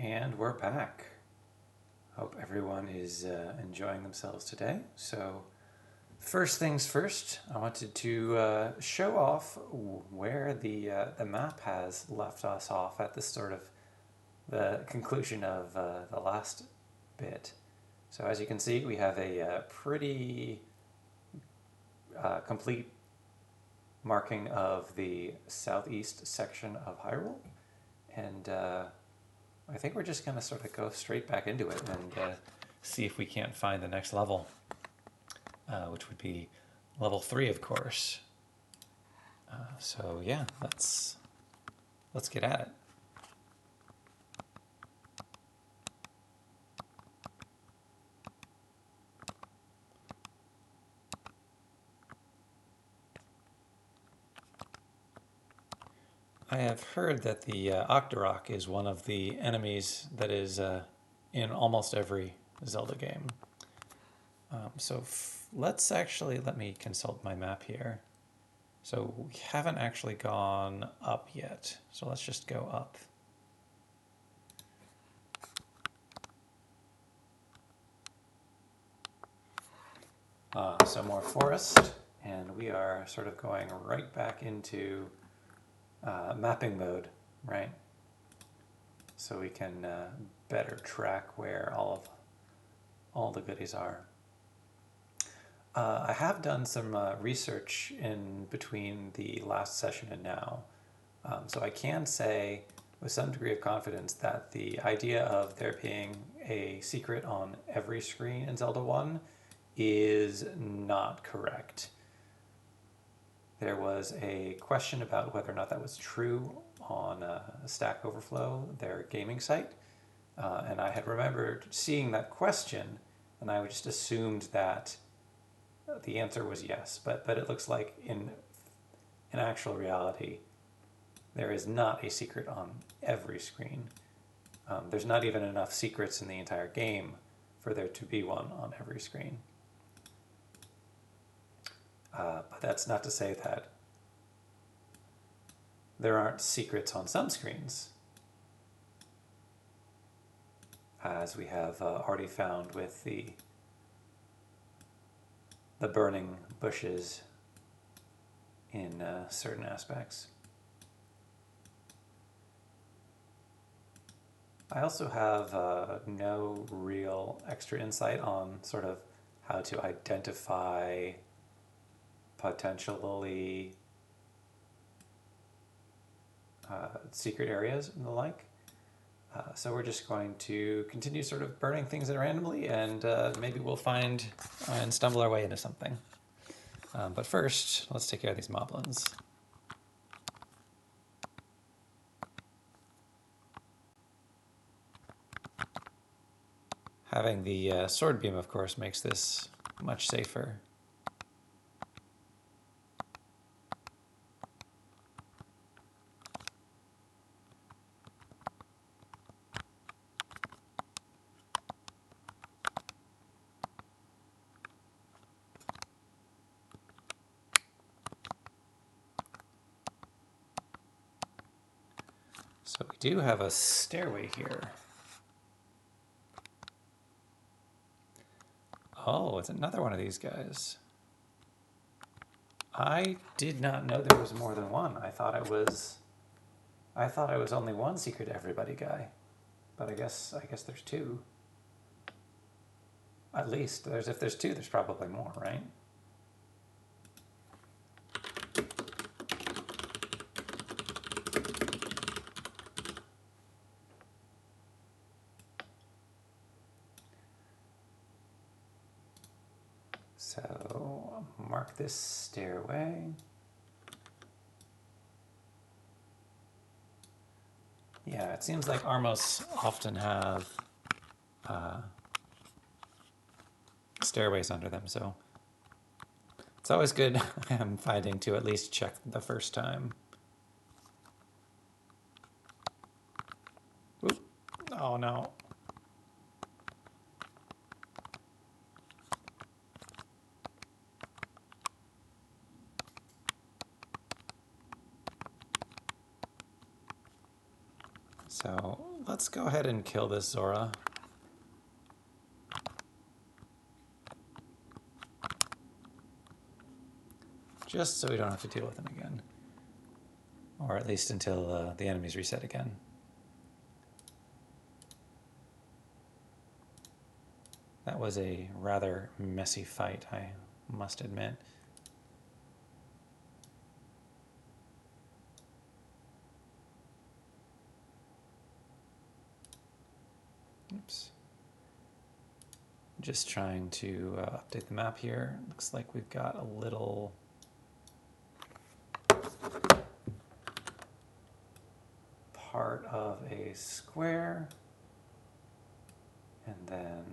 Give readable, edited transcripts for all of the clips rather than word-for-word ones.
And we're back. Hope everyone is enjoying themselves today. So, first things first, I wanted to show off where the map has left us off at the sort of the conclusion of the last bit. So, as you can see, we have a pretty complete marking of the southeast section of Hyrule, and I think we're just going to sort of go straight back into it and see if we can't find the next level, which would be level 3, of course. So yeah, let's get at it. I have heard that the Octorok is one of the enemies that is in almost every Zelda game. So let me consult my map here. So we haven't actually gone up yet. So let's just go up. So more forest, and we are sort of going right back into mapping mode, right? So we can better track where all the goodies are. I have done some research in between the last session and now, so I can say with some degree of confidence that the idea of there being a secret on every screen in Zelda 1 is not correct. There was a question about whether or not that was true on Stack Overflow, their gaming site, and I had remembered seeing that question, and I just assumed that the answer was yes, but it looks like in actual reality, there is not a secret on every screen. There's not even enough secrets in the entire game for there to be one on every screen. But that's not to say that there aren't secrets on some screens, as we have already found with the burning bushes in certain aspects. I also have no real extra insight on sort of how to identify potentially secret areas and the like. So we're just going to continue sort of burning things randomly, and maybe we'll find and stumble our way into something. But first, let's take care of these moblins. Having the sword beam, of course, makes this much safer. So we do have a stairway here. Oh, it's another one of these guys. I did not know there was more than one. I thought it was only one secret everybody guy. But I guess there's two. At least if there's two, there's probably more, right? So mark this stairway. Yeah, it seems like Armos often have stairways under them, so it's always good, I'm finding, to at least check the first time. Oop. Oh no. So let's go ahead and kill this Zora. Just so we don't have to deal with him again. Or at least until the enemies reset again. That was a rather messy fight, I must admit. Oops. Just trying to update the map here. Looks like we've got a little part of a square, and then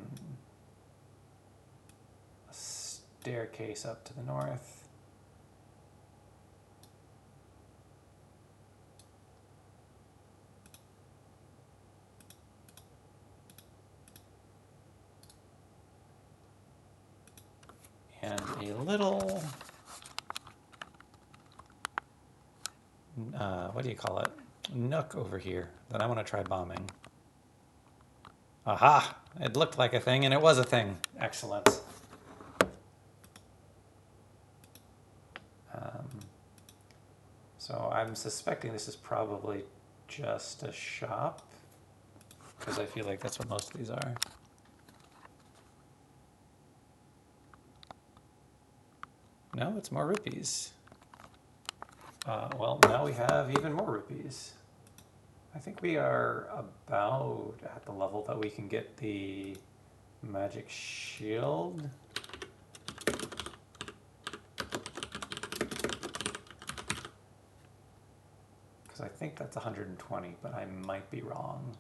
a staircase up to the north. And a little, what do you call it? Nook over here that I want to try bombing. Aha! It looked like a thing and it was a thing. Excellent. So I'm suspecting this is probably just a shop, because I feel like that's what most of these are. No, it's more rupees. Well, now we have even more rupees. I think we are about at the level that we can get the magic shield. Because I think that's 120, but I might be wrong.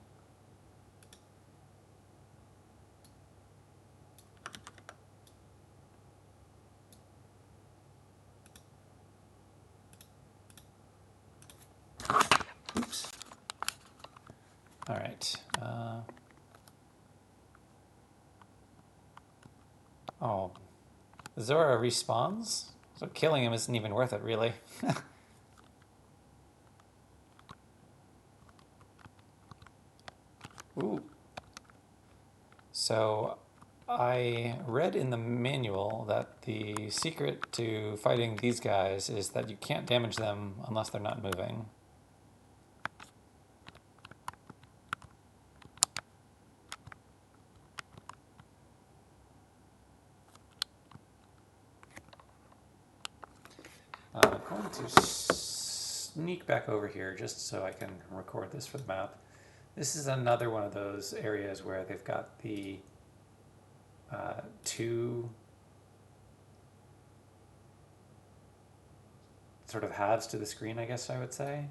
Oops. All right. Oh, Zora respawns? So killing him isn't even worth it, really. Ooh. So I read in the manual that the secret to fighting these guys is that you can't damage them unless they're not moving. I'm going to sneak back over here just so I can record this for the map. This is another one of those areas where they've got the two sort of halves to the screen, I guess I would say.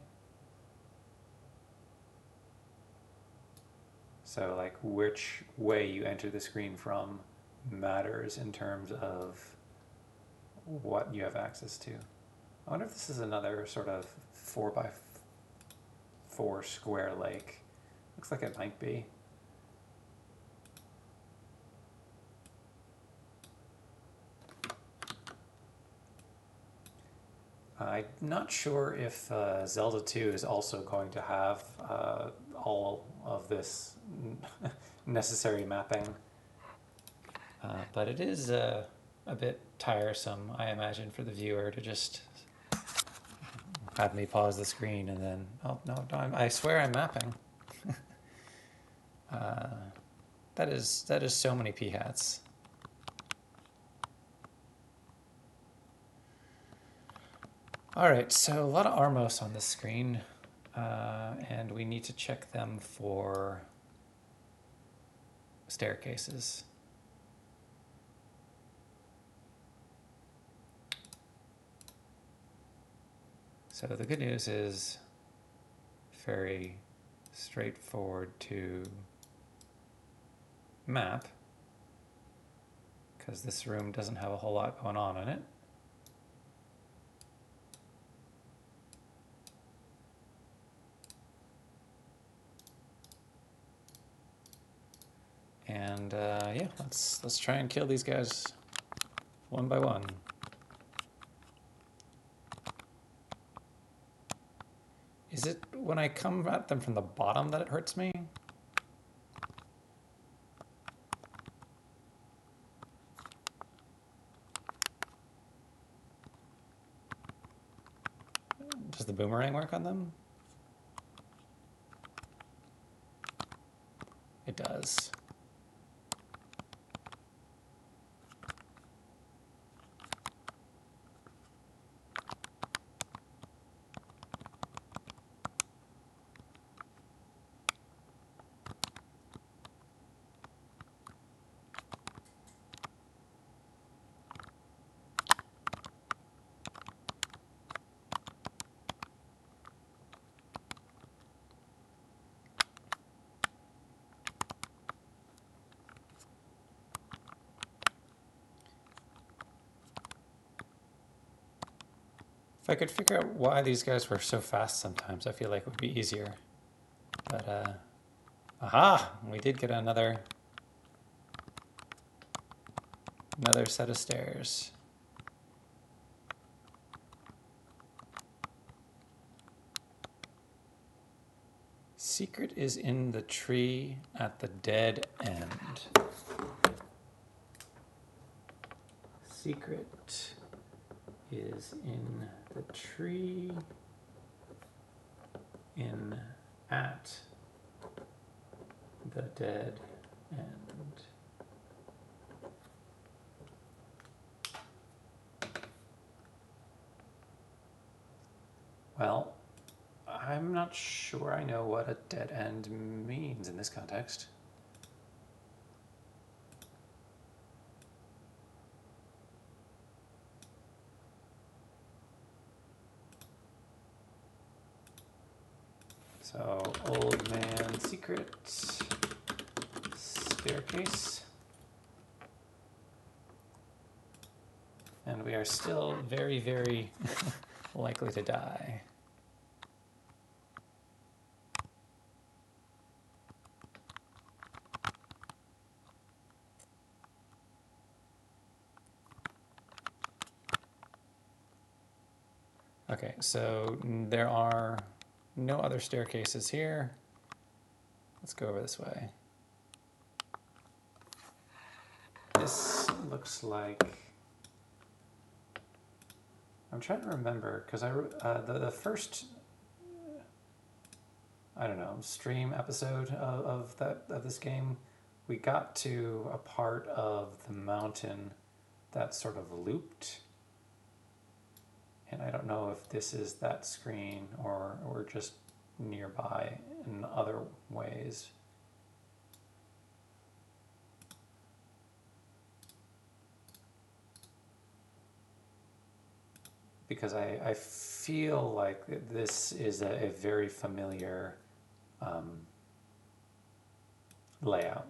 So like which way you enter the screen from matters in terms of what you have access to. I wonder if this is another sort of 4x4 square lake. Looks like it might be. I'm not sure if Zelda 2 is also going to have all of this necessary mapping. But it is a bit tiresome, I imagine, for the viewer to just have me pause the screen and then, oh, no, I swear I'm mapping. That is so many p-hats. All right, so a lot of Armos on this screen, and we need to check them for staircases. So the good news is very straightforward to map, because this room doesn't have a whole lot going on in it. And yeah, let's try and kill these guys one by one. Is it when I come at them from the bottom that it hurts me? Does the boomerang work on them? It does. If I could figure out why these guys were so fast sometimes, I feel like it would be easier. But, aha! We did get another set of stairs. Secret is in the tree at the dead end. Secret is in the tree at the dead end. Well, I'm not sure I know what a dead end means in this context. So, old man secret, staircase. And we are still very, very likely to die. Okay, so there are no other staircases here. Let's go over this way. This looks like... I'm trying to remember, because the first, I don't know, stream episode of this game, we got to a part of the mountain that sort of looped. And I don't know if this is that screen or just nearby in other ways. Because I feel like this is a very familiar layout.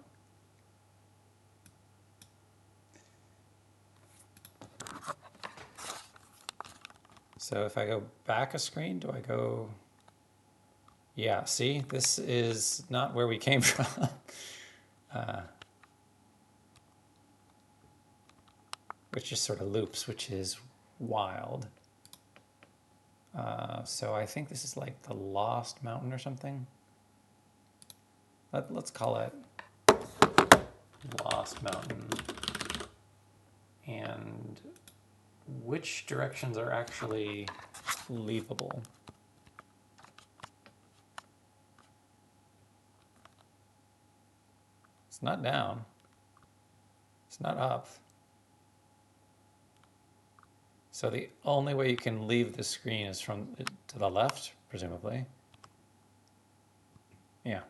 So if I go back a screen, do I go... Yeah, see, this is not where we came from. Which just sort of loops, which is wild. So I think this is like the Lost Mountain or something. Let's call it Lost Mountain. And which directions are actually leavable? It's not down. It's not up. So the only way you can leave the screen is from to the left, presumably. Yeah.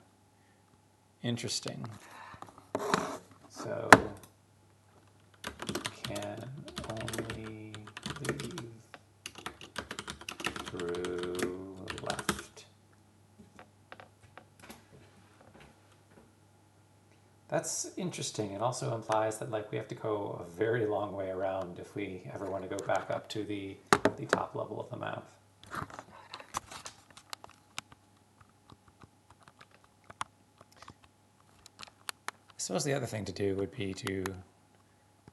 Interesting. So can only leave through left. That's interesting. It also implies that like we have to go a very long way around if we ever want to go back up to the top level of the map. I suppose the other thing to do would be to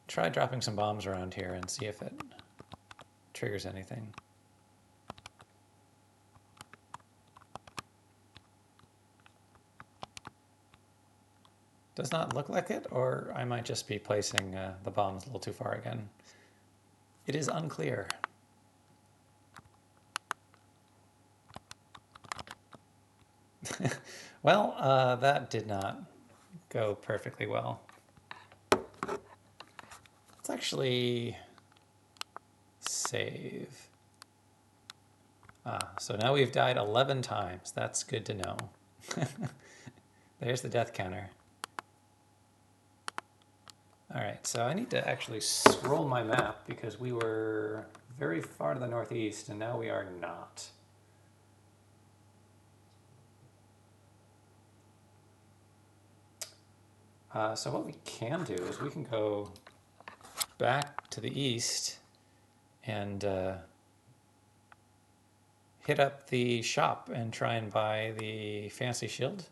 try dropping some bombs around here and see if it triggers anything. Does not look like it, or I might just be placing the bombs a little too far again. It is unclear. Well, that did not go perfectly well. Let's actually save. So now we've died 11 times. That's good to know. There's the death counter. All right, so I need to actually scroll my map because we were very far to the northeast and now we are not. So what we can do is we can go back to the east and hit up the shop and try and buy the fancy shield.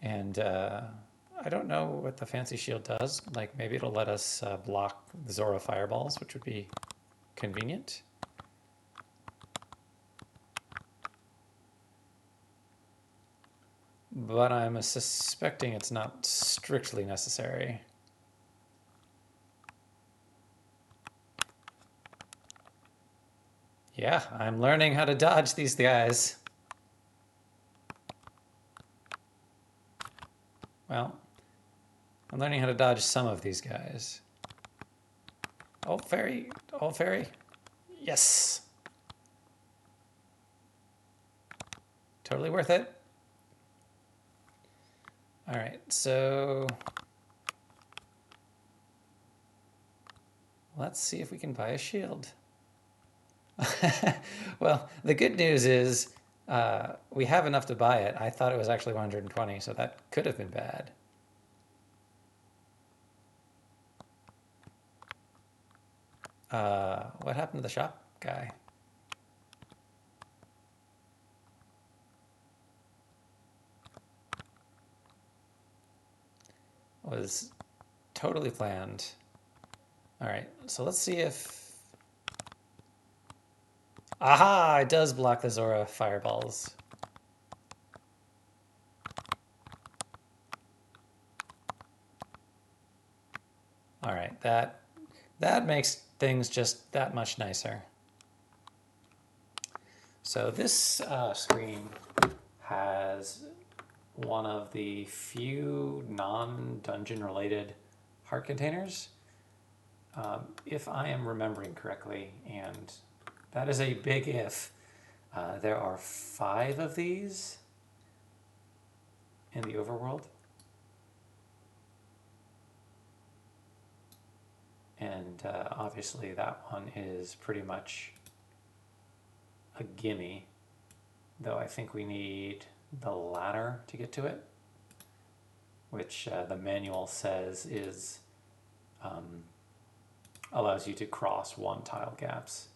And I don't know what the fancy shield does. Like maybe it'll let us block the Zora fireballs, which would be convenient. But I'm suspecting it's not strictly necessary. Yeah, I'm learning how to dodge these guys. Well, I'm learning how to dodge some of these guys. Oh, fairy. Oh, fairy. Yes. Totally worth it. All right, so let's see if we can buy a shield. Well, the good news is we have enough to buy it. I thought it was actually 120, so that could have been bad. What happened to the shop guy? Was totally planned. All right, so let's see if... Aha! It does block the Zora fireballs. All right, that makes things just that much nicer. So this screen has one of the few non-dungeon related heart containers. If I am remembering correctly, and that is a big if, there are 5 of these in the overworld. And obviously that one is pretty much a gimme, though I think we need the ladder to get to it, which the manual says is allows you to cross 1 tile gaps.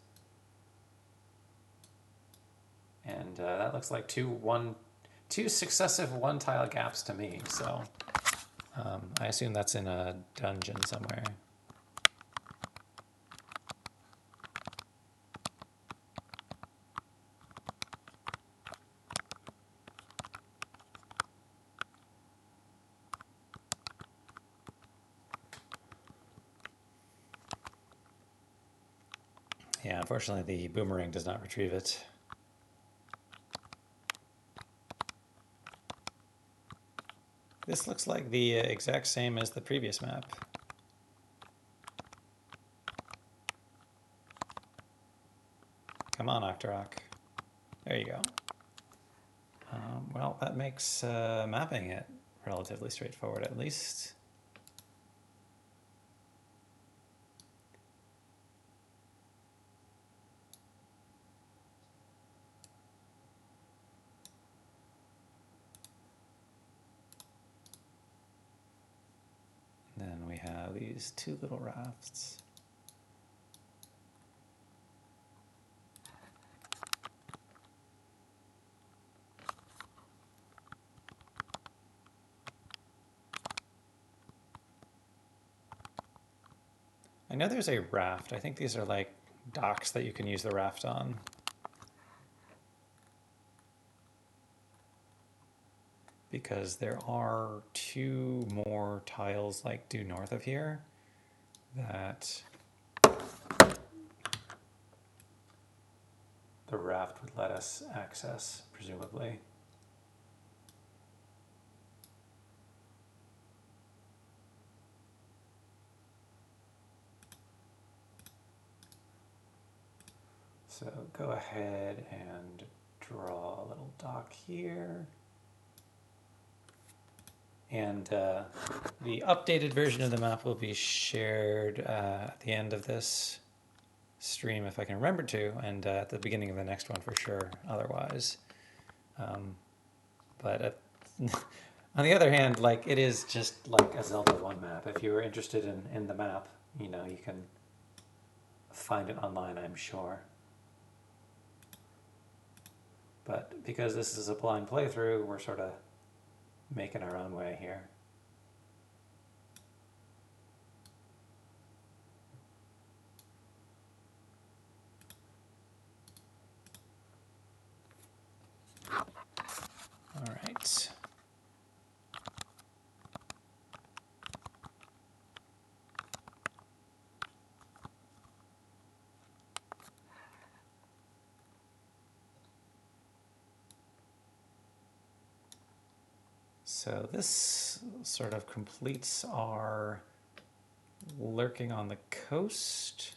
And that looks like two successive 1 tile gaps to me, so I assume that's in a dungeon somewhere. Yeah, unfortunately the boomerang does not retrieve it. This looks like the exact same as the previous map. Come on, Octorok. There you go. Well, that makes mapping it relatively straightforward, at least. Then we have these 2 little rafts. I know there's a raft. I think these are like docks that you can use the raft on. because there are 2 more tiles like due north of here that the raft would let us access, presumably. So go ahead and draw a little dock here. And the updated version of the map will be shared at the end of this stream, if I can remember to, and at the beginning of the next one for sure, otherwise. But on the other hand, like, it is just like a Zelda 1 map. If you were interested in the map, you know, you can find it online, I'm sure. But because this is a blind playthrough, we're sort of making our own way here. All right. So this sort of completes our lurking on the coast.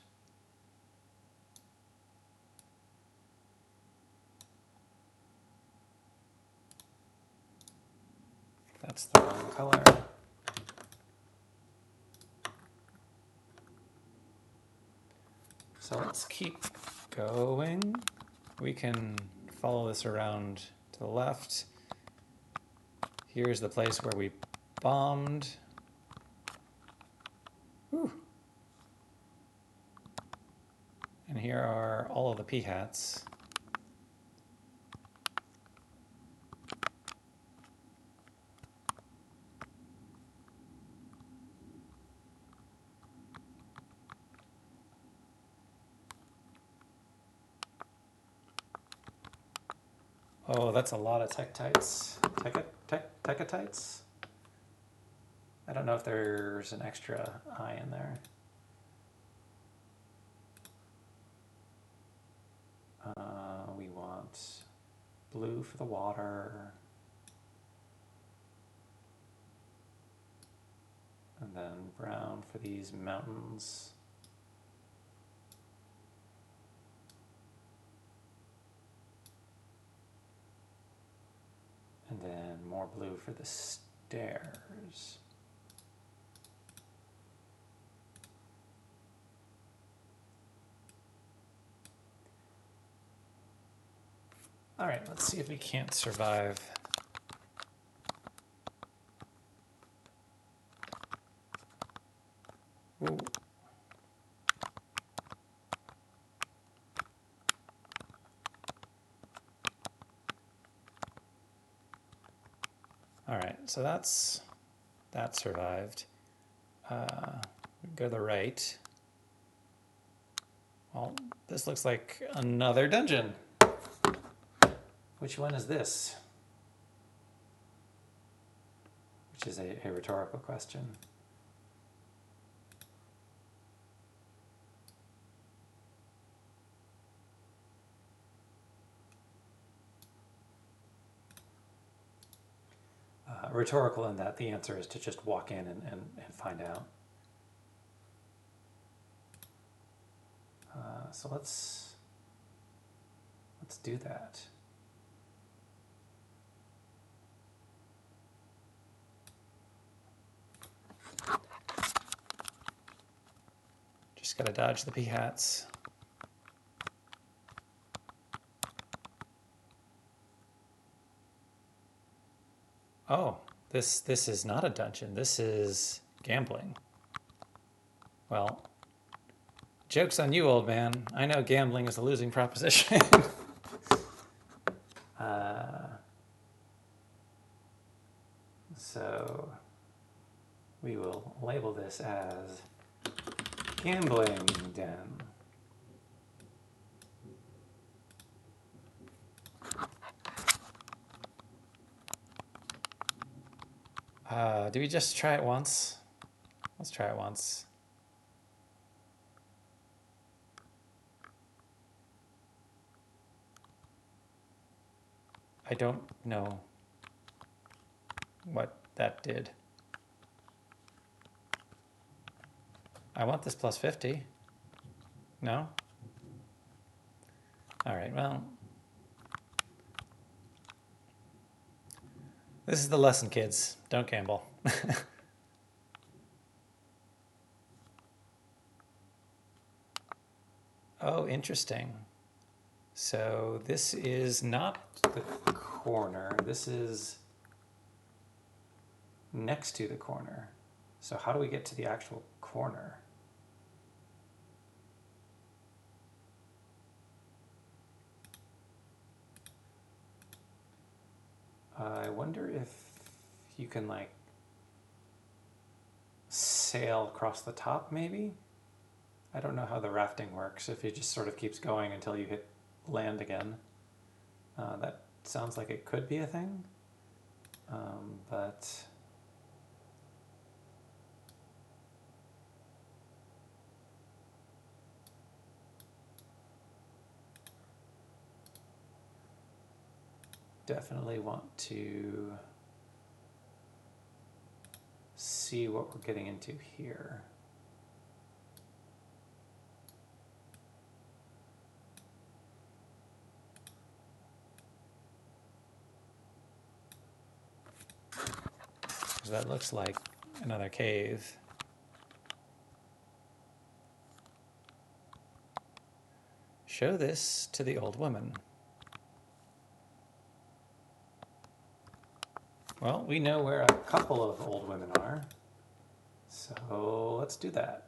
That's the wrong color. So let's keep going. We can follow this around to the left. Here's the place where we bombed. Whew. And here are all of the p-hats. Oh, that's a lot of tektites. Tekatites? I don't know if there's an extra I in there. We want blue for the water. And then brown for these mountains. And then more blue for the stairs. All right, let's see if we can't survive. Ooh. All right, so that survived. Go to the right. Well, this looks like another dungeon. Which one is this? Which is a rhetorical question. Rhetorical in that the answer is to just walk in and find out. So let's do that. Just gotta dodge the p-hats. Oh, this is not a dungeon. This is gambling. Well, joke's on you, old man. I know gambling is a losing proposition. So we will label this as gambling den. Do we just try it once? Let's try it once. I don't know what that did. I want this plus 50. No? All right, well. This is the lesson, kids. Don't gamble. Oh, interesting. So this is not the corner. This is next to the corner. So how do we get to the actual corner? I wonder if you can like sail across the top maybe? I don't know how the rafting works, if it just sort of keeps going until you hit land again. That sounds like it could be a thing, but definitely want to see what we're getting into here. Because that looks like another cave. Show this to the old woman. Well, we know where a couple of old women are, so let's do that.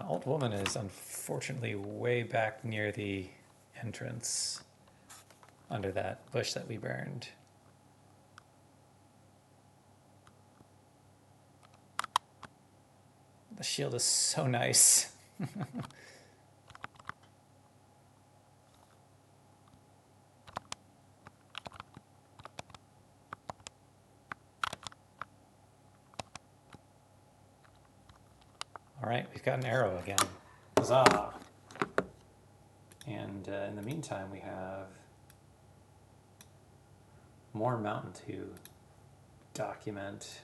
Old woman is unfortunately way back near the entrance under that bush that we burned. The shield is so nice. All right, we've got an arrow again. Huzzah! And in the meantime, we have more mountain to document.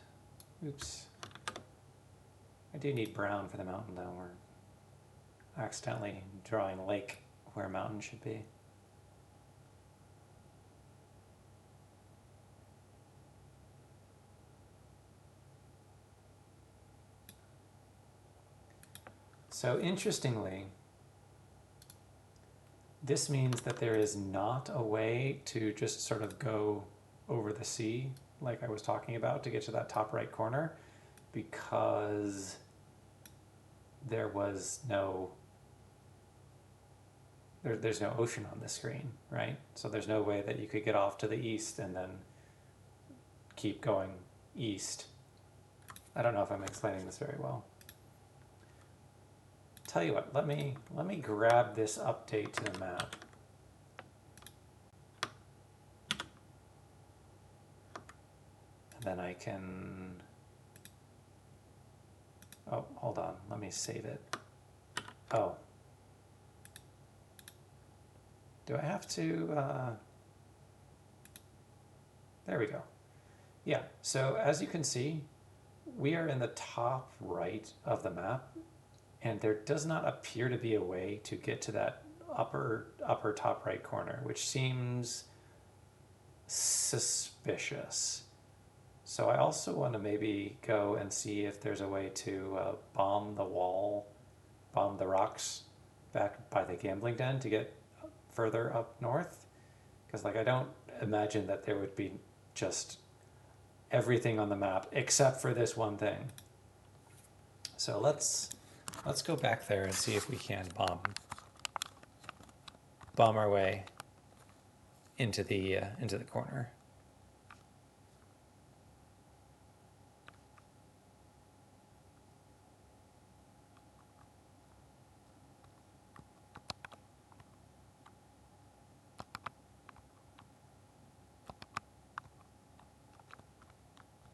Oops. I do need brown for the mountain though. We're accidentally drawing lake where mountain should be. So interestingly, this means that there is not a way to just sort of go over the sea like I was talking about to get to that top right corner, because there was no, there's no ocean on this screen, right? So there's no way that you could get off to the east and then keep going east. I don't know if I'm explaining this very well. Tell you what, let me grab this update to the map. And then I can, oh, hold on, let me save it. Oh. Do I have to, there we go. Yeah, so as you can see, we are in the top right of the map, and there does not appear to be a way to get to that upper top right corner, which seems suspicious. So I also want to maybe go and see if there's a way to bomb the wall, bomb the rocks back by the gambling den to get further up north. Because like I don't imagine that there would be just everything on the map except for this one thing. So let's go back there and see if we can bomb. bomb our way into the corner.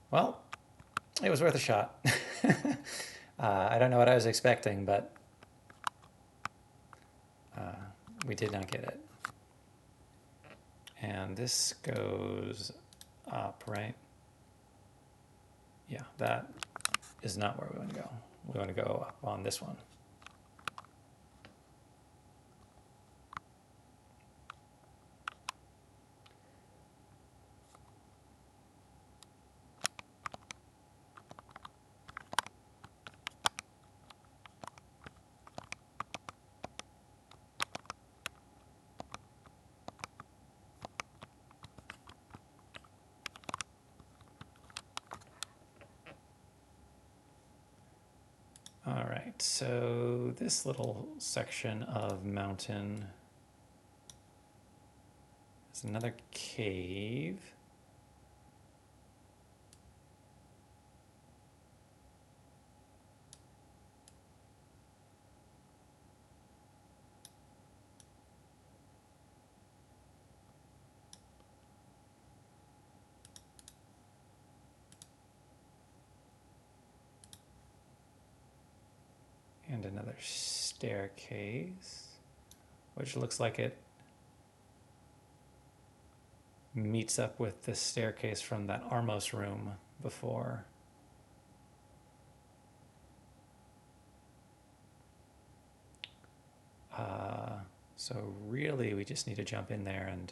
Well, it was worth a shot. I don't know what I was expecting, but we did not get it. And this goes up, right? Yeah, that is not where we want to go. We want to go up on this one. All right, so this little section of mountain is another cave. And another staircase, which looks like it meets up with the staircase from that Armos room before. So really we just need to jump in there and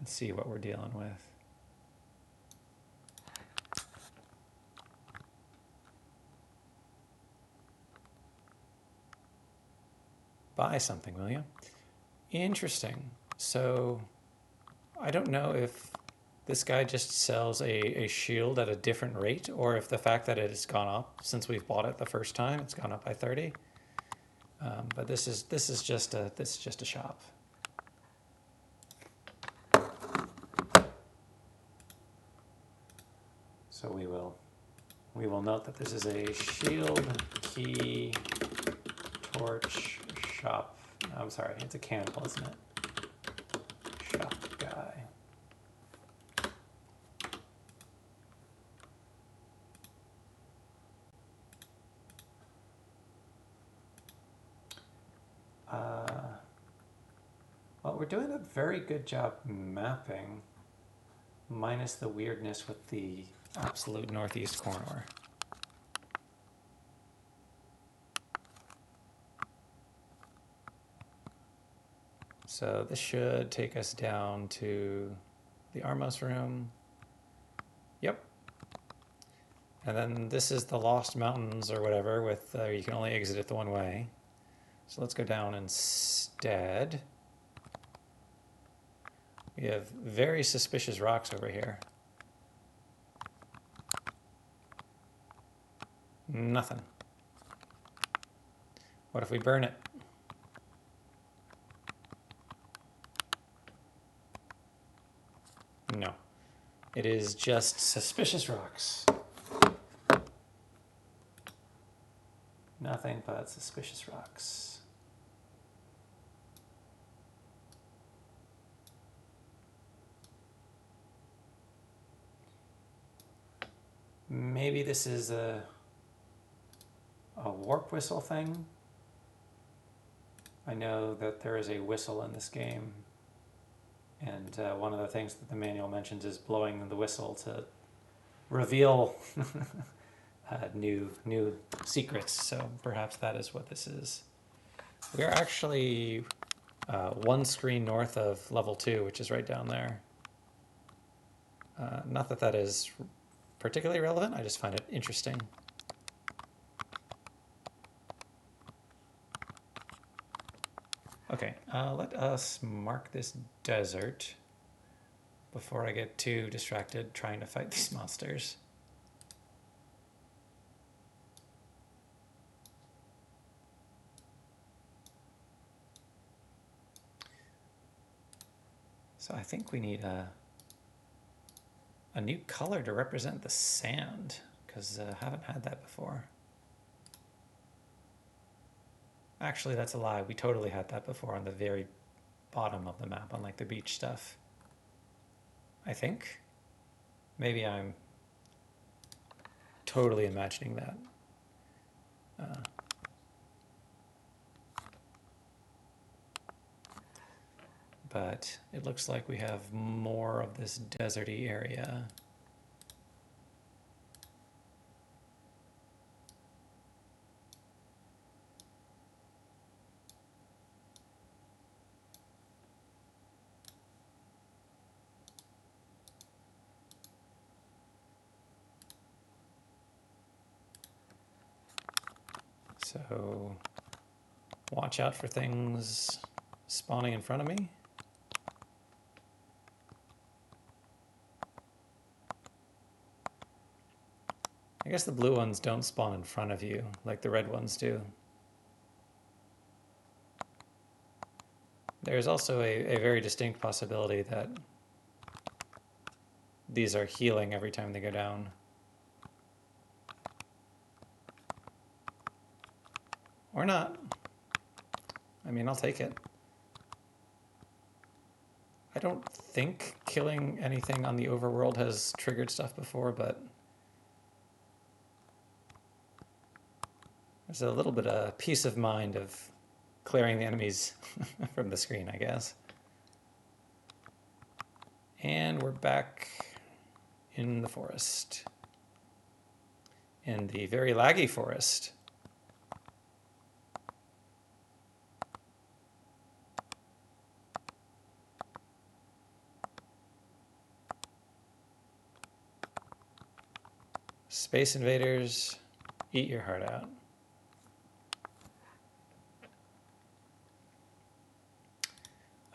see what we're dealing with. Buy something, will you? Interesting. So I don't know if this guy just sells a shield at a different rate, or if the fact that it has gone up since we've bought it the first time, it's gone up by 30. But this is just a shop. So we will note that this is a shield, key, torch, shop. I'm sorry, it's a candle, isn't it? Shop guy. Well, we're doing a very good job mapping, minus the weirdness with the absolute northeast corner. So this should take us down to the Armos room. Yep. And then this is the Lost Mountains or whatever with you can only exit it the one way. So let's go down instead. We have very suspicious rocks over here. Nothing. What if we burn it? No. It is just suspicious rocks. Nothing but suspicious rocks. Maybe this is a warp whistle thing. I know that there is a whistle in this game, and one of the things that the manual mentions is blowing the whistle to reveal new secrets. So perhaps that is what this is. We are actually one screen north of level 2, which is right down there. Not that that is particularly relevant, I just find it interesting. Okay, let us mark this desert before I get too distracted trying to fight these monsters. So I think we need a new color to represent the sand, because I haven't had that before. Actually, that's a lie. We totally had that before on the very bottom of the map, on like the beach stuff. I think. Maybe I'm totally imagining that. But it looks like we have more of this deserty area. So watch out for things spawning in front of me. I guess the blue ones don't spawn in front of you like the red ones do. There's also a very distinct possibility that these are healing every time they go down. Or not. I mean, I'll take it. I don't think killing anything on the overworld has triggered stuff before, but there's a little bit of peace of mind of clearing the enemies from the screen, I guess. And we're back in the forest. In the very laggy forest. Space Invaders, eat your heart out.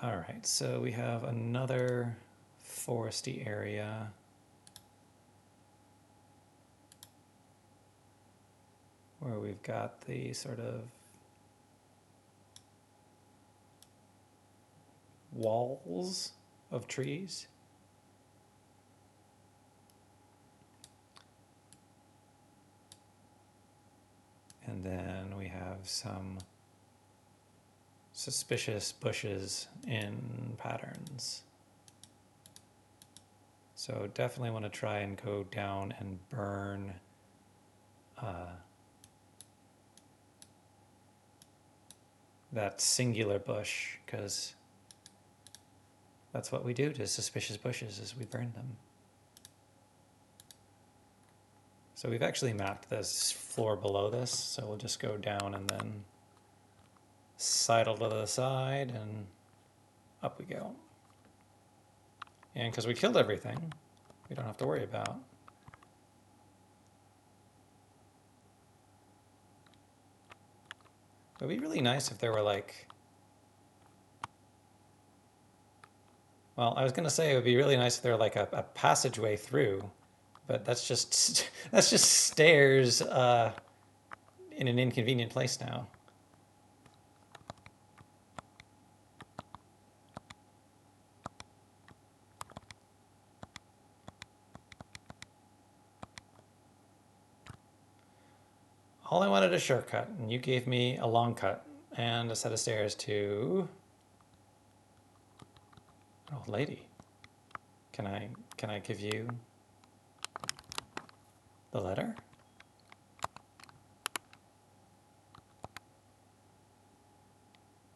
All right, so we have another foresty area. Where we've got the sort of walls of trees. And then we have some suspicious bushes in patterns. So definitely want to try and go down and burn that singular bush, because that's what we do to suspicious bushes, is we burn them. So we've actually mapped this floor below this, so we'll just go down and then sidle to the side and up we go. And because we killed everything, we don't have to worry about. It would be really nice if there were like, well, I was going to say it would be really nice if there were like a passageway through, but that's just stairs in an inconvenient place now. All I wanted a shortcut, and you gave me a long cut and a set of stairs to an old lady. Can I give you the letter?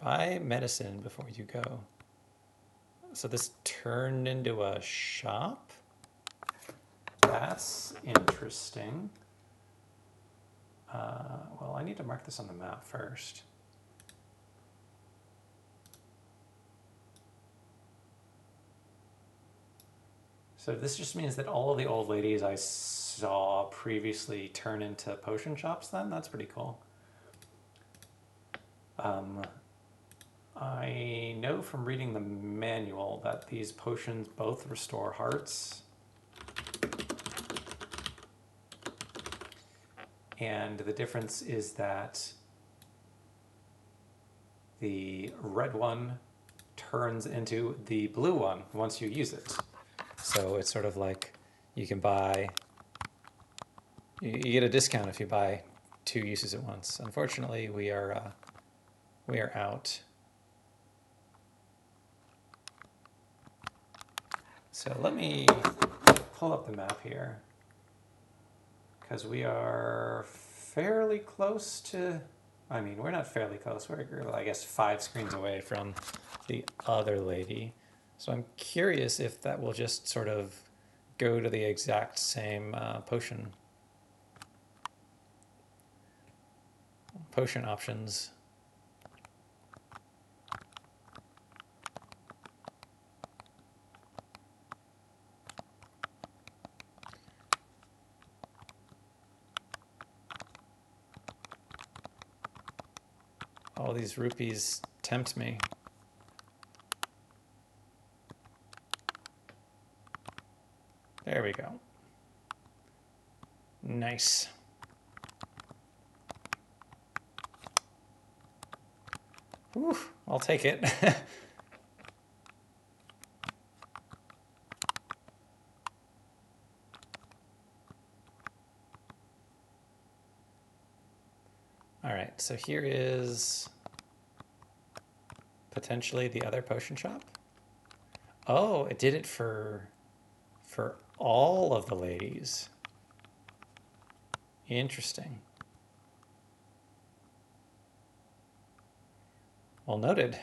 Buy medicine before you go. So this turned into a shop? That's interesting. Well, I need to mark this on the map first. So this just means that all of the old ladies I saw previously turn into potion shops then? That's pretty cool. I know from reading the manual that these potions both restore hearts. And the difference is that the red one turns into the blue one once you use it. So it's sort of like you can buy, you get a discount if you buy 2 uses at once. Unfortunately, we are out. So let me pull up the map here, because we are fairly close to, I mean, we're not fairly close, we're, I guess, 5 screens away from the other lady. So I'm curious if that will just sort of go to the exact same potion options. All these rupees tempt me. There we go. Nice. Whew, I'll take it. All right, so here is potentially the other potion shop. Oh, it did it for all of the ladies. Interesting. Well noted.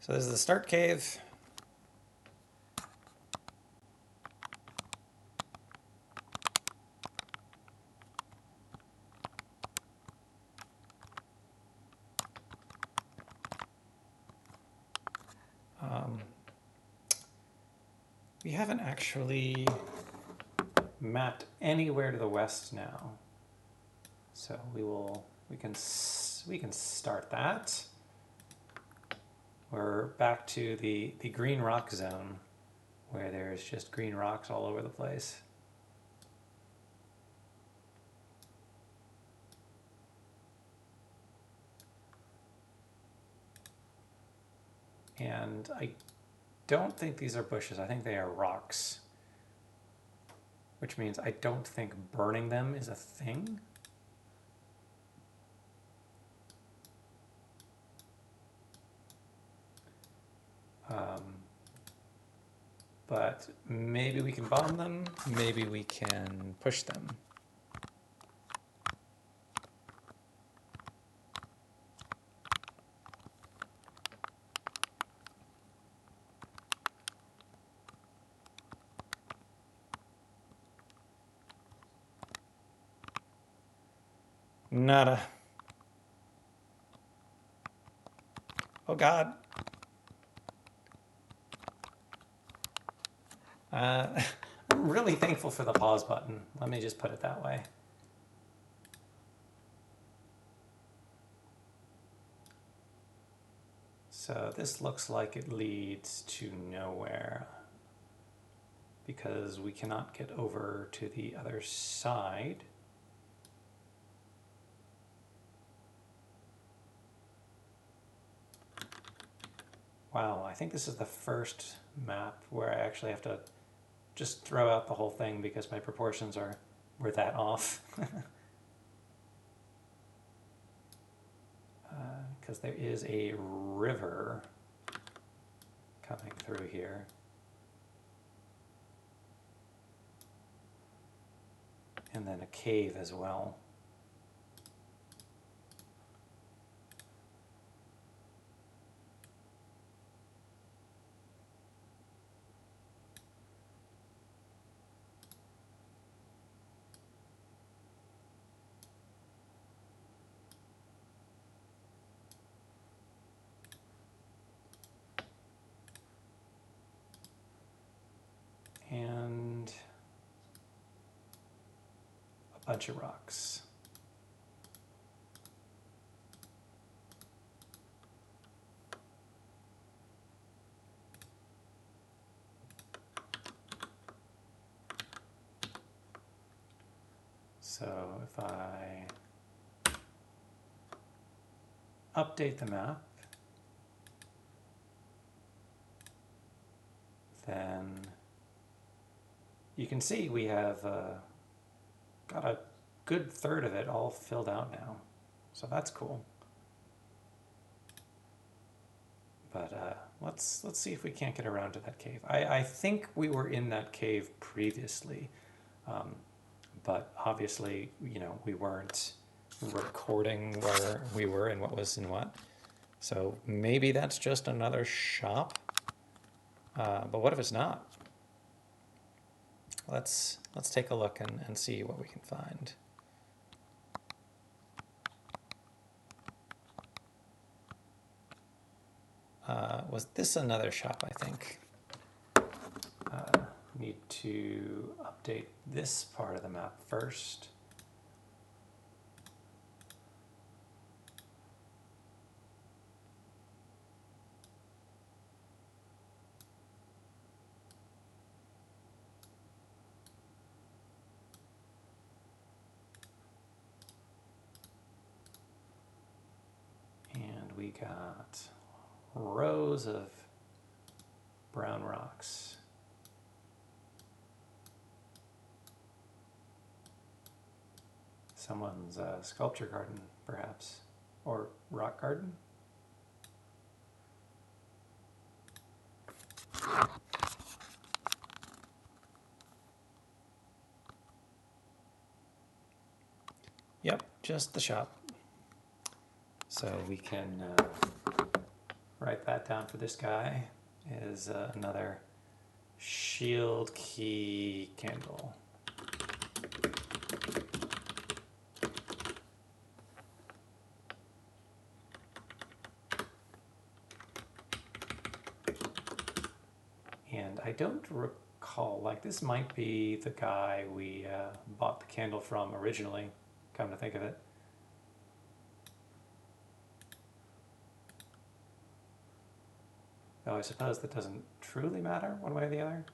So this is the start cave. We haven't actually mapped anywhere to the west now, so we can start that. We're back to the green rock zone, where there's just green rocks all over the place. And I don't think these are bushes, I think they are rocks. Which means I don't think burning them is a thing. But maybe we can bomb them, maybe we can push them. Nada. Oh God. I'm really thankful for the pause button. Let me just put it that way. So this looks like it leads to nowhere, because we cannot get over to the other side. Wow, I think this is the first map where I actually have to just throw out the whole thing because my proportions were that off. Because there is a river coming through here. And then a cave as well. And a bunch of rocks. So if I update the map, then you can see we have got a good third of it all filled out now. So that's cool. But let's see if we can't get around to that cave. I think we were in that cave previously, but obviously, you know, we weren't recording where we were and what was in what. So maybe that's just another shop. But what if it's not? Let's take a look and see what we can find. Was this another shop, I think? Need to update this part of the map first. And we got rows of brown rocks. Someone's sculpture garden, perhaps, or rock garden. Yep, just the shop. So we can write that down for this guy. Is another shield key candle. And I don't recall, like this might be the guy we bought the candle from originally, come to think of it. Though I suppose that doesn't truly matter one way or the other.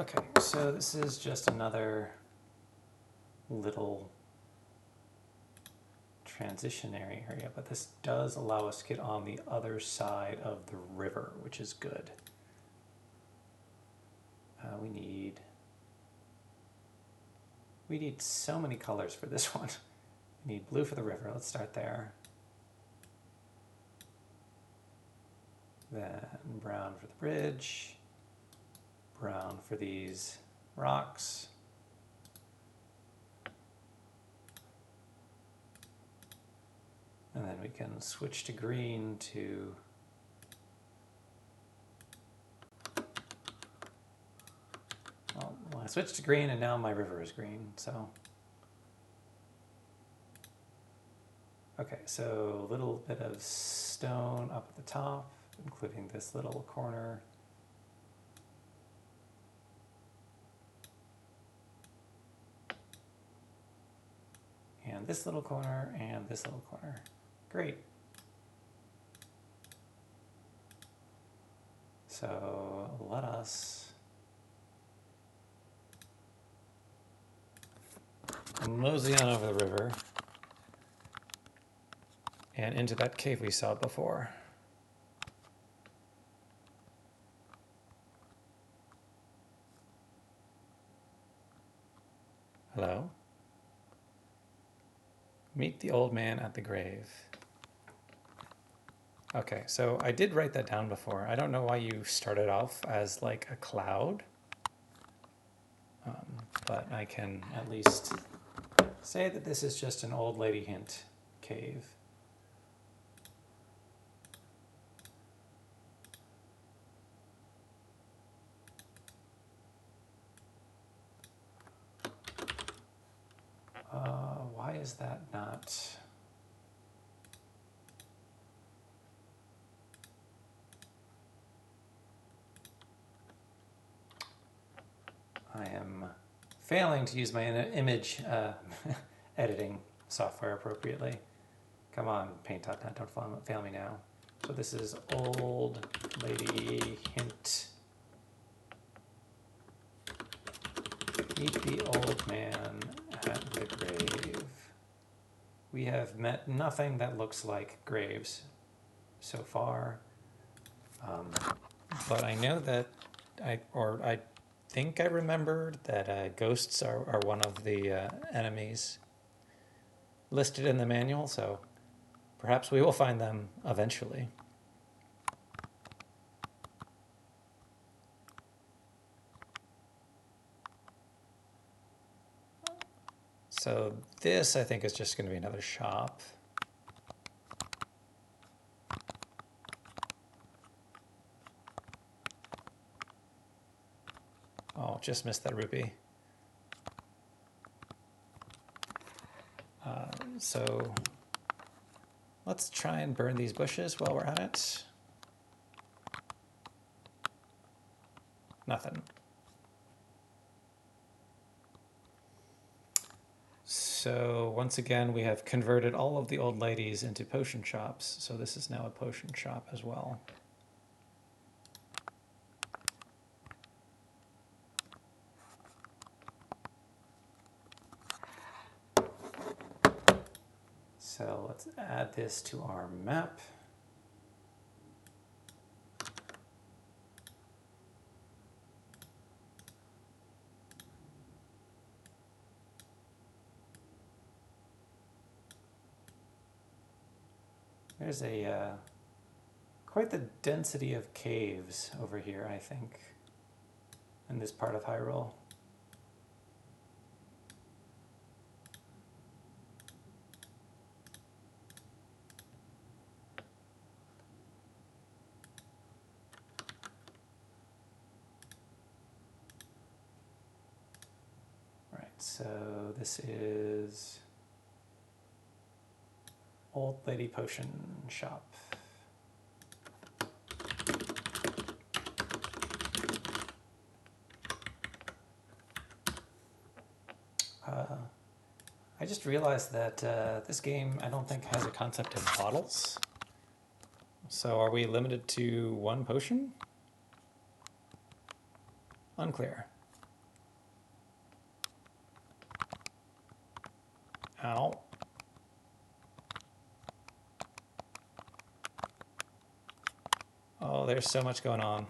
Okay, so this is just another little transitionary area, but this does allow us to get on the other side of the river, which is good. We need so many colors for this one. We need blue for the river. Let's start there. Then brown for the bridge. Brown for these rocks. And then we can switch to green to well, I switched to green and now my river is green, so. Okay, so a little bit of stone up at the top, including this little corner. And this little corner, and this little corner. Great. So let us mosey on over the river and into that cave we saw before. Hello? Meet the old man at the grave. Okay, so I did write that down before. I don't know why you started off as like a cloud, but I can at least say that this is just an old lady hint cave. Why is that not? failing to use my image editing software appropriately. Come on, Paint.net, don't fail me now. So this is old lady hint. Meet the old man at the grave. We have met nothing that looks like graves so far. But I know that I think I remembered that ghosts are one of the enemies listed in the manual, so perhaps we will find them eventually. So this, I think, is just going to be another shop. Oh, just missed that rupee. So let's try and burn these bushes while we're at it. Nothing. So once again, we have converted all of the old ladies into potion shops. So this is now a potion shop as well. So let's add this to our map. There's quite the density of caves over here, I think, in this part of Hyrule. So this is Old Lady Potion Shop. I just realized that this game I don't think has a concept of bottles. So are we limited to one potion? Unclear. Ow. Oh, there's so much going on.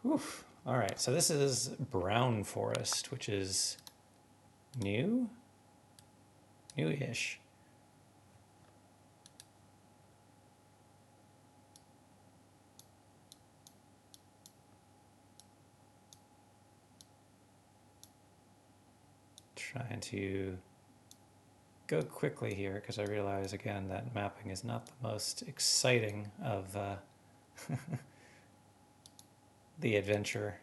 Oof. All right, so this is Brown Forest, which is new? New-ish. Trying to go quickly here because I realize again that mapping is not the most exciting of the adventure.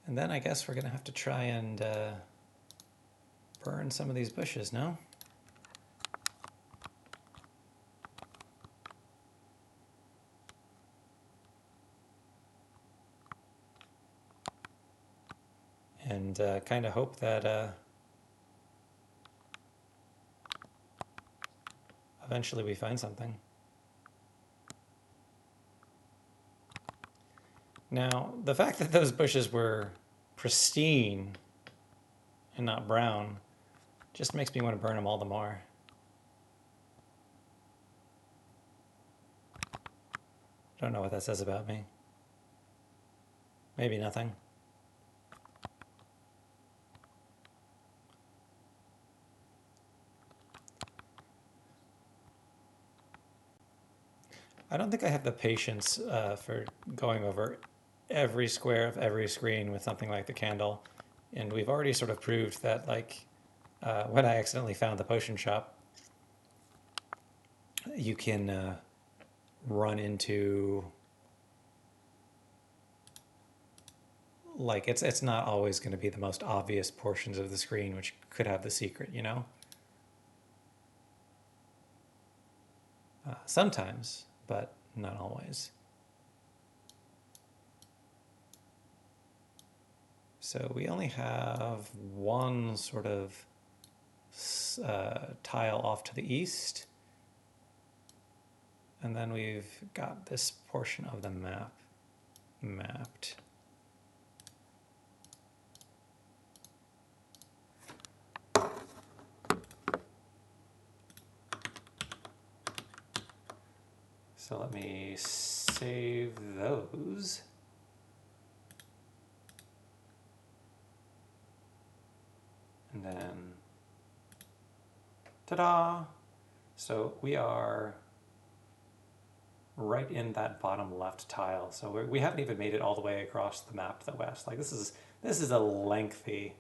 And then I guess we're gonna have to try and burn some of these bushes, no? And kind of hope that eventually we find something. Now, the fact that those bushes were pristine and not brown just makes me want to burn them all the more. I don't know what that says about me. Maybe nothing. I don't think I have the patience for going over every square of every screen with something like the candle. And we've already sort of proved that, like, when I accidentally found the potion shop, you can run into like it's not always going to be the most obvious portions of the screen which could have the secret, you know? Sometimes, but not always. So we only have one sort of tile off to the east. And then we've got this portion of the map mapped. So let me save those. And then, ta-da! So we are right in that bottom left tile. So we haven't even made it all the way across the map to the west. Like this is a lengthy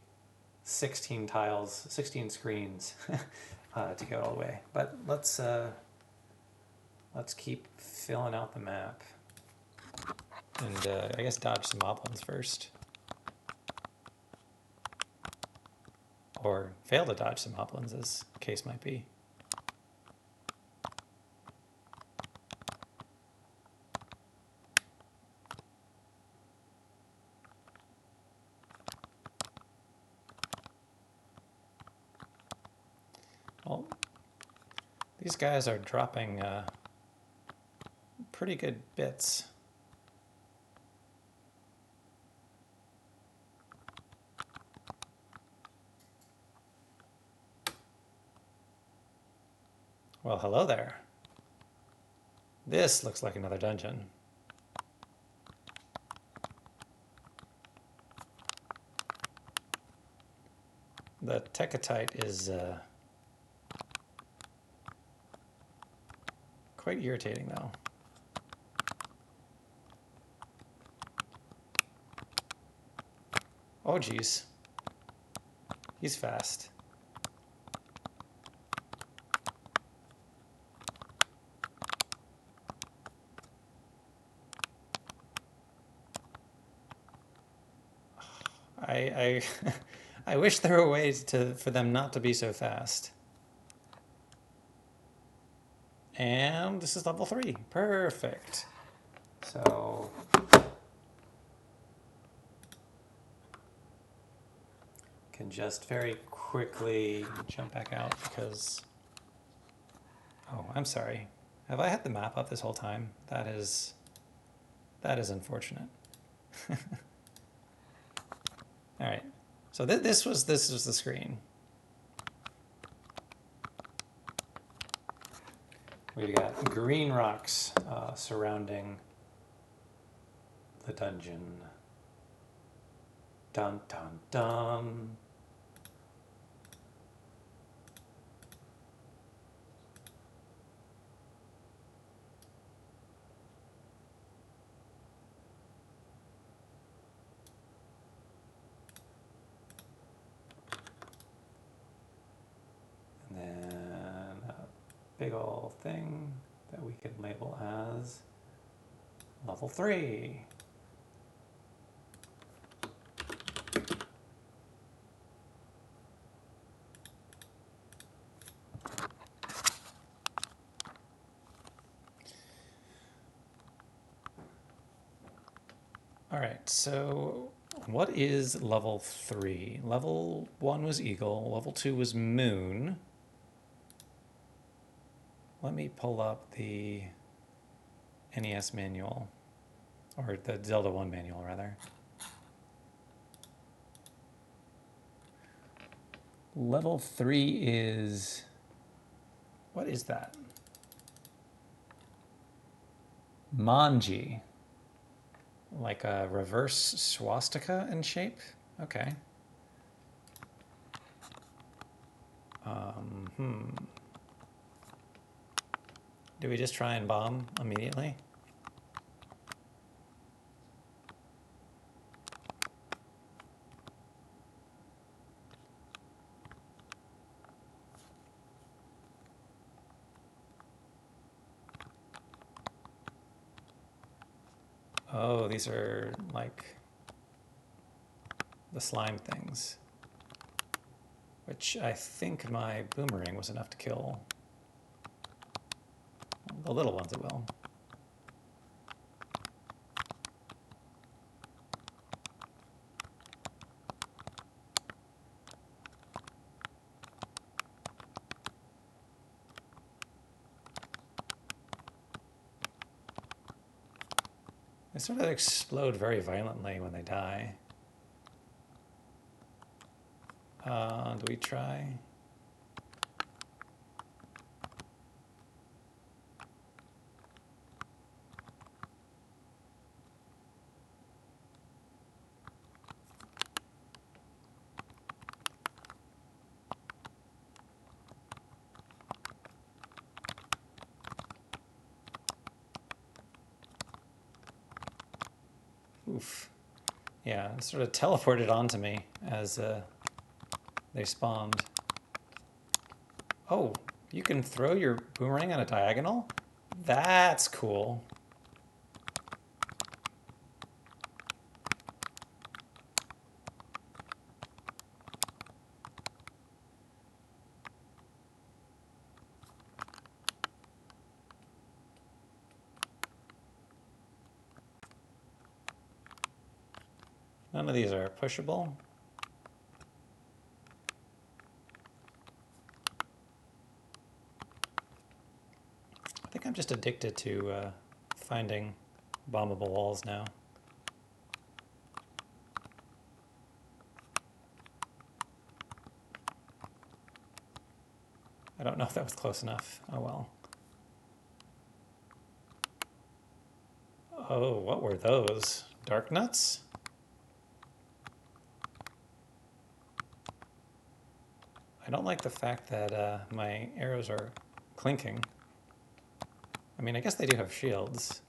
16 tiles, 16 screens to go all the way. But let's keep filling out the map. And I guess dodge some moblins first. Or fail to dodge some moblins, as the case might be. Well, these guys are dropping pretty good bits. Well, hello there. This looks like another dungeon. The Tekatite is quite irritating, though. Oh, geez. He's fast. I I wish there were ways for them not to be so fast. And this is level 3. Perfect. So can just very quickly jump back out because, oh, I'm sorry. Have I had the map up this whole time? That is unfortunate. All right. So this was the screen. We've got green rocks surrounding the dungeon. Dun dun dun. And then a big old thing that we can label as level 3. All right, so what is level 3? Level 1 was Eagle, level 2 was Moon. Let me pull up the NES manual, or the Zelda 1 manual, rather. Level 3 is... what is that? Manji. Like a reverse swastika in shape? Okay. Do we just try and bomb immediately? Oh, these are like the slime things. Which I think my boomerang was enough to kill. The little ones it will. They sort of explode very violently when they die. Do we try? Oof. Yeah, it sort of teleported onto me as they spawned. Oh, you can throw your boomerang on a diagonal? That's cool. None of these are pushable. I think I'm just addicted to finding bombable walls now. I don't know if that was close enough. Oh well. Oh, what were those? Dark nuts? I don't like the fact that my arrows are clinking. I mean, I guess they do have shields.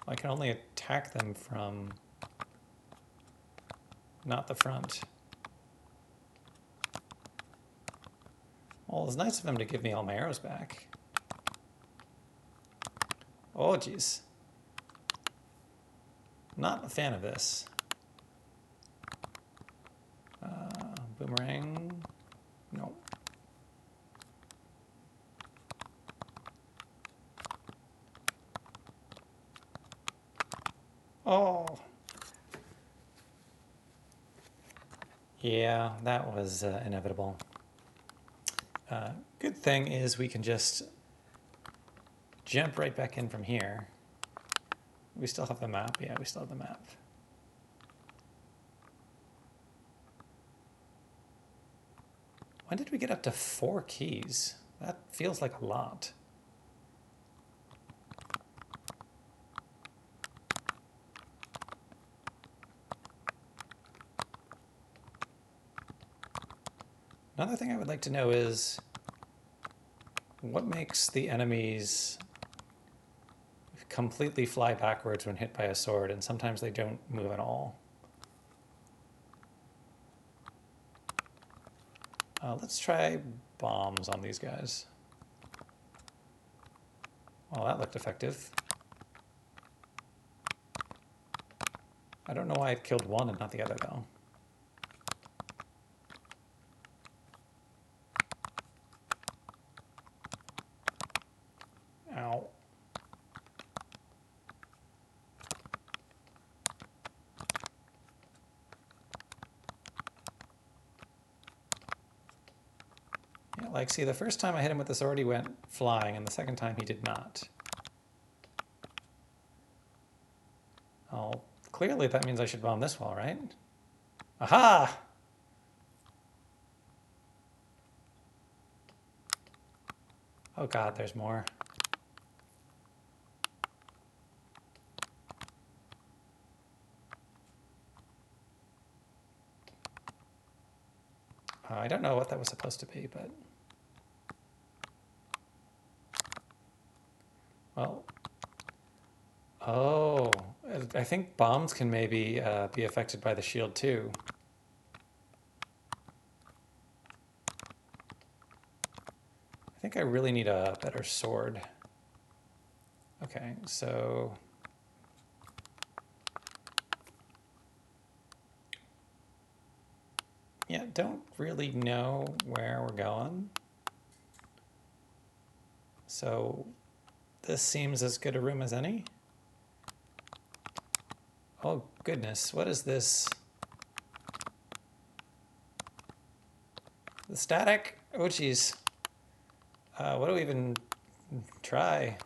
I can only attack them from not the front. Well, it's nice of them to give me all my arrows back. Oh, geez. Not a fan of this. Boomerang. No. Oh. Yeah, that was inevitable. Good thing is we can just jump right back in from here. We still have the map. Yeah, we still have the map. When did we get up to 4 keys? That feels like a lot. Another thing I would like to know is what makes the enemies completely fly backwards when hit by a sword, and sometimes they don't move at all. Let's try bombs on these guys. Well, that looked effective. I don't know why it killed one and not the other, though. Ow. Yeah, like, see, the first time I hit him with the sword, he went flying, and the second time he did not. Oh, clearly that means I should bomb this wall, right? Aha! Oh god, there's more. I don't know what that was supposed to be, but... Well... Oh, I think bombs can maybe be affected by the shield too. I think I really need a better sword. Okay, so... Yeah, don't really know where we're going. So this seems as good a room as any. Oh goodness, what is this? The static? Oh geez. What do we even try?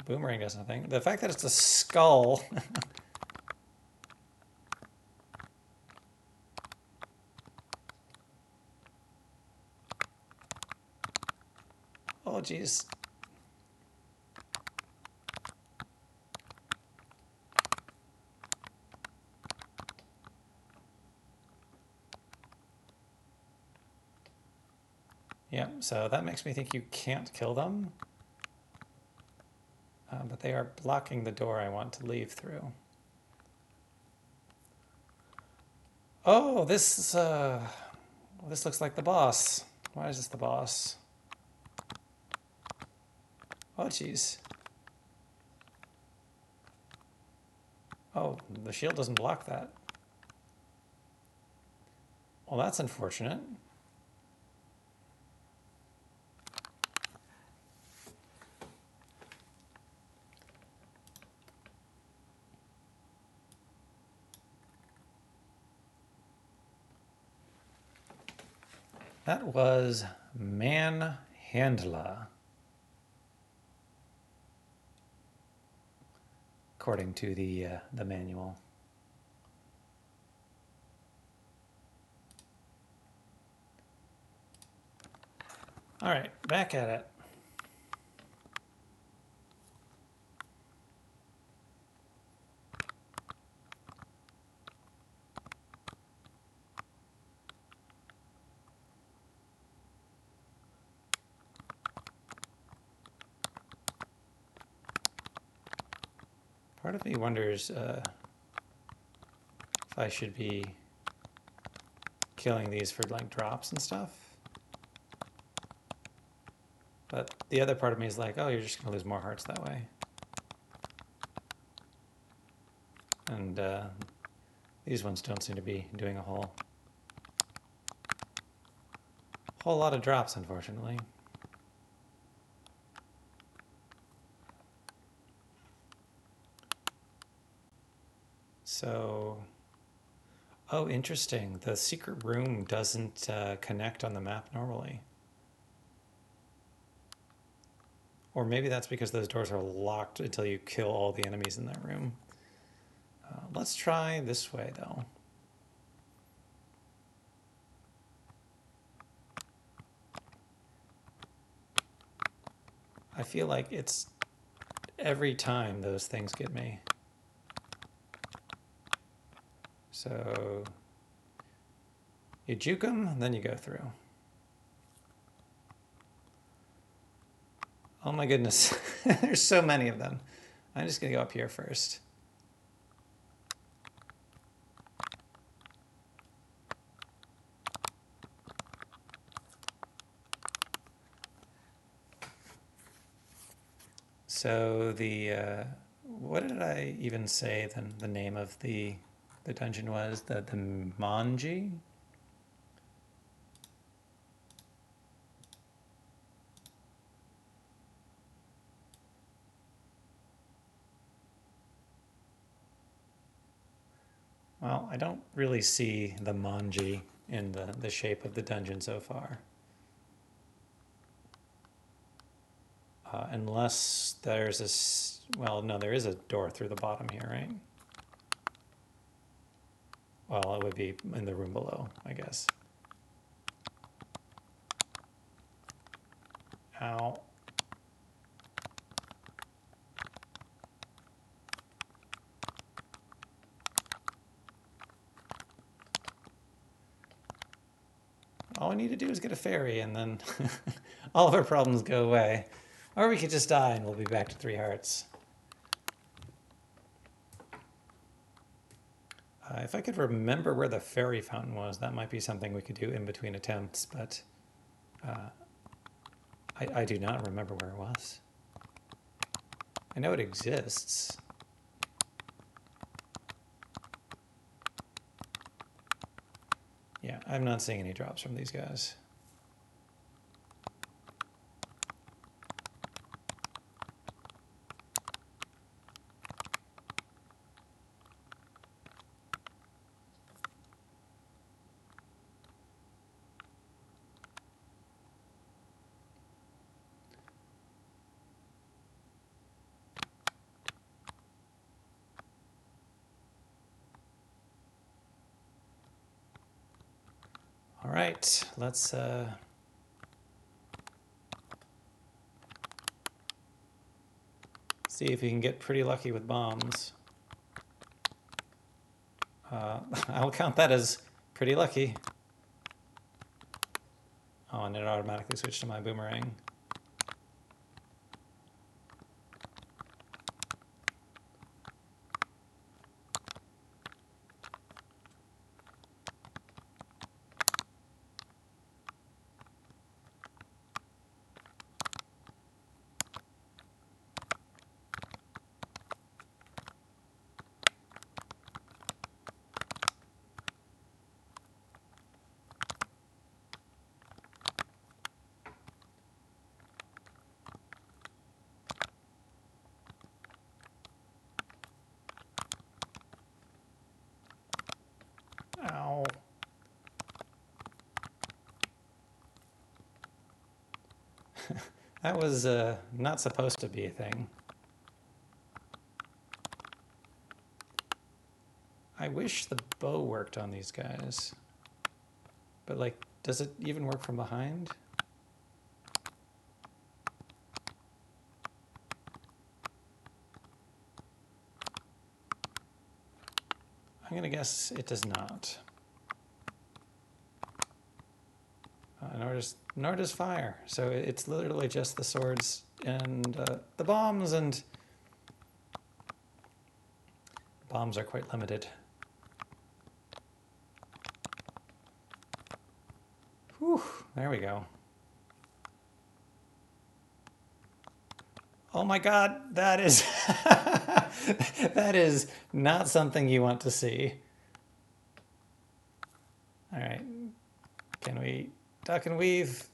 Boomerang does nothing. The fact that it's a skull. Oh geez. Yeah, so that makes me think you can't kill them. But they are blocking the door I want to leave through. Oh, this looks like the boss. Why is this the boss? Oh, jeez. Oh, the shield doesn't block that. Well, that's unfortunate. That was Manhandla, according to the manual. All right, back at it. Part of me wonders if I should be killing these for like drops and stuff. But the other part of me is like, oh, you're just going to lose more hearts that way. And these ones don't seem to be doing a whole lot of drops, unfortunately. So, oh, interesting. The secret room doesn't connect on the map normally. Or maybe that's because those doors are locked until you kill all the enemies in that room. Let's try this way, though. I feel like it's every time those things get me. So you juke them, then you go through. Oh my goodness, there's so many of them. I'm just gonna go up here first. So the, what did I even say the name of the dungeon was? The Manji? Well, I don't really see the Manji in the shape of the dungeon so far. Unless there's this, well, no, there is a door through the bottom here, right? Well, it would be in the room below, I guess. Ow. All we need to do is get a fairy and then all of our problems go away. Or we could just die and we'll be back to 3 hearts. If I could remember where the fairy fountain was, that might be something we could do in between attempts, but I do not remember where it was. I know it exists. Yeah, I'm not seeing any drops from these guys. All right, let's see if we can get pretty lucky with bombs. I'll count that as pretty lucky. Oh, and it automatically switched to my boomerang. Ow. That was not supposed to be a thing. I wish the bow worked on these guys. But like, does it even work from behind? I'm gonna guess it does not. Nor does fire. So it's literally just the swords and the bombs, and bombs are quite limited. Whew, there we go. Oh my God, that is that is not something you want to see. All right, can we duck and weave?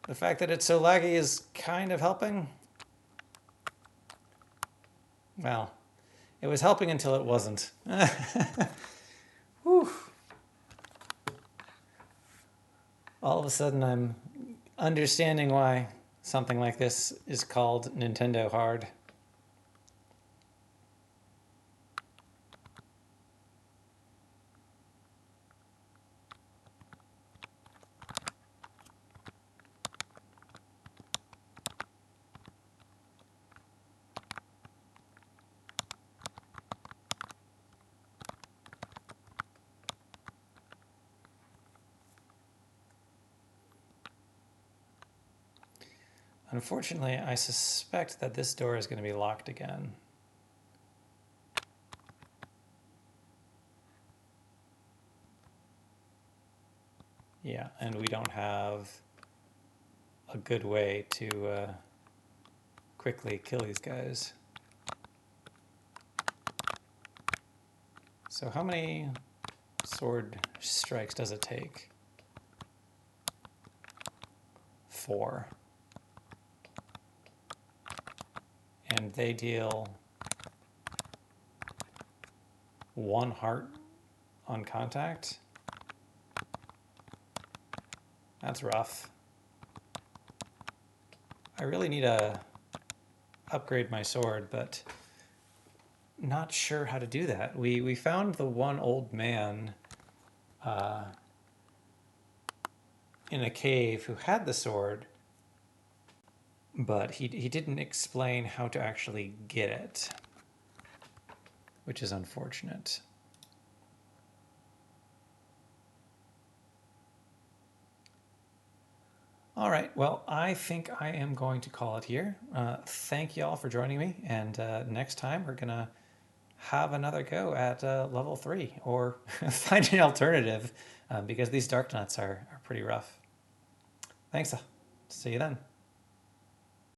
The fact that it's so laggy is kind of helping. Well, it was helping until it wasn't. Whew. All of a sudden I'm understanding why something like this is called Nintendo hard. Unfortunately, I suspect that this door is going to be locked again. Yeah, and we don't have a good way to quickly kill these guys. So how many sword strikes does it take? 4. And they deal 1 heart on contact. That's rough. I really need to upgrade my sword, but not sure how to do that. We found the one old man in a cave who had the sword, but he didn't explain how to actually get it, which is unfortunate. All right, well, I think I am going to call it here. Thank y'all for joining me, and next time we're gonna have another go at level 3, or find an alternative, because these dark nuts are pretty rough. Thanks, see you then.